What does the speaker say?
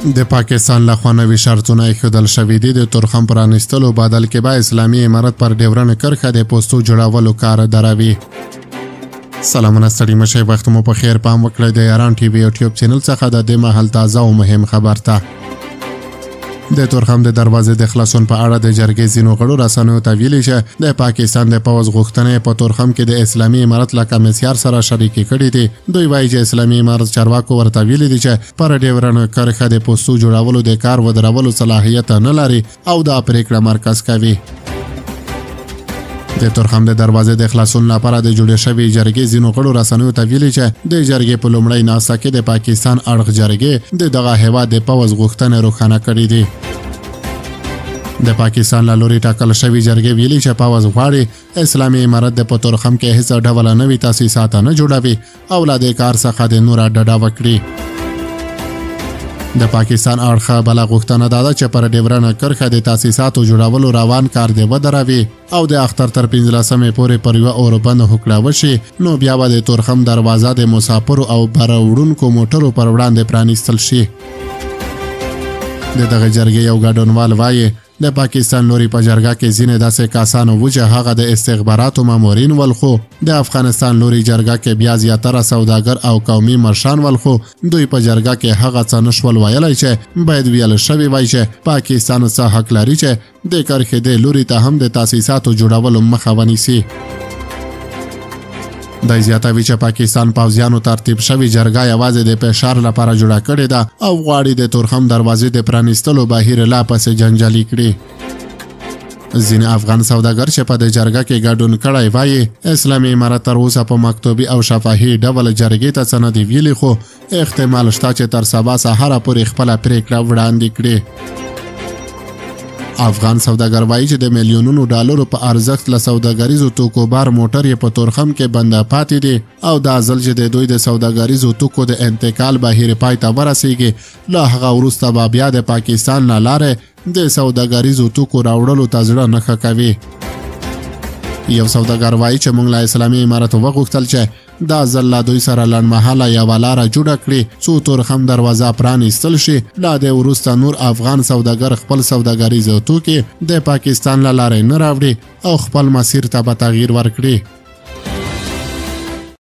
د پاکستان لخوا نوي شرطونه ایښودل شوي دي. د تورخم پرانیستلو بدل کې به اسلامي امارت پر ډیورنډ کرښه د پوستو جوړولو کار دروي. سلامونه ستړي مشئ، وخت مو په خیر. پام وکړئ د یاران ټي وي یوټیوب چینل څخه د دې مهال تازه او مهم خبر ته. د تورخم د دروازې د خلاصون په اړه د جرګې ځینو غړو رسنیو ته ویلي چې د پاکستان د پوځ غوښتنې په تورخم کې د اسلامي امارت له کمیسیار سره شریکې کړې دي. دوی وایي چې اسلامي امارت چارواکو ورته ویلي دي چې پر ډیورنډ کرښه د پوستو جوړولو د کار ودرولو صلاحیت نه لري او دا پریکړه مرکز کوي. د تورخم د دروازې د خلاصون لپاره د جوړې شوې جرګې ځینو غړو رسنیو ته ویلي چې د جرګې په لومړۍ ناسته کې د پاکستان اړخ جرګې د دغه هیواد د پوځ غوښتنې روښانه کړې دي. د پاکستان له لوري ټاکل شوې جرګې ویلي چې پوځ غواړي اسلامي امارت د په تورخم کې هیڅ ډول نوي تاسیسات نه جوړوي او له دې کار څخه د نوره ډډه وکړي. د پاکستان اړخ بله غوښتنه دا ده چې پر ډیورنډ کرښه د تاسیساتو جوړولو روان کار دی ودروي او د اختر تر 15مې پورې پر یوه اوربند هوکړه وشي، نو بیا به د تورخم دروازه د مسافرو او بروړونکو موټرو پر وړاندې پرانیستل شي. د دغه جرګې یو ګډونوال وایي د پاکستان لوري په جرګه کې ځینې داسې کسان وو چې هغه د استخباراتو مامورین ول، خو د افغانستان لوري جرګه کې بیا زیاتره سوداګر او قومي مشران ول، خو دوی په جرګه کې هغه څه نشول ویلی چې باید ویل شوي وای چې پاکستان څه حق لري چې د کرښې د لوري ته هم د تاسیساتو جوړولو مخه ونیسي. د زیاتوي چې پاکستان پوځیانو ترتیب شوی جرګه یوازې د فشار لپاره جوړه کړې ده او غواړي د تورخم دروازې د پرانیستلو بهیر لا پسې جنجالي کړي. ځینې افغان سوداګر چې په دې جرګه کې ګډون کړی وایي اسلامي امارت تر اوسه په مکتوبي او شفاهي ډول جرګې ته څه نه دي ویلي، خو احتمال شته چې تر سبا سهاره پورې خپله پریکړه وړاندې کړي. افغان سوداګر وایي چې د میلیونونو ډالرو په ارزښت له سوداګریزو توکو بار موټر یې په تورخم کې بنده پاتې دي او دا ځل چې د دوی د سوداګریزو توکو د انتقال بهیر پای ته ورسیږي، له هغه وروسته به بیا د پاکستان له لارې د سوداګریزو توکو راوړلو ته زړه نه ښه کوي. یو سوداګر وایي چې موږ له اسلامي امارت وغوښتل چې دا ځل له دوی سره لنډمهاله یوه لاره جوړه کړي څو تورخم دروازه پرانیستل شي، له دې وروسته نور افغان سوداګر خپل سوداګریز توکي د پاکستان له لارې نه راوړي او خپل مسیر ته به تغییر ورکړي.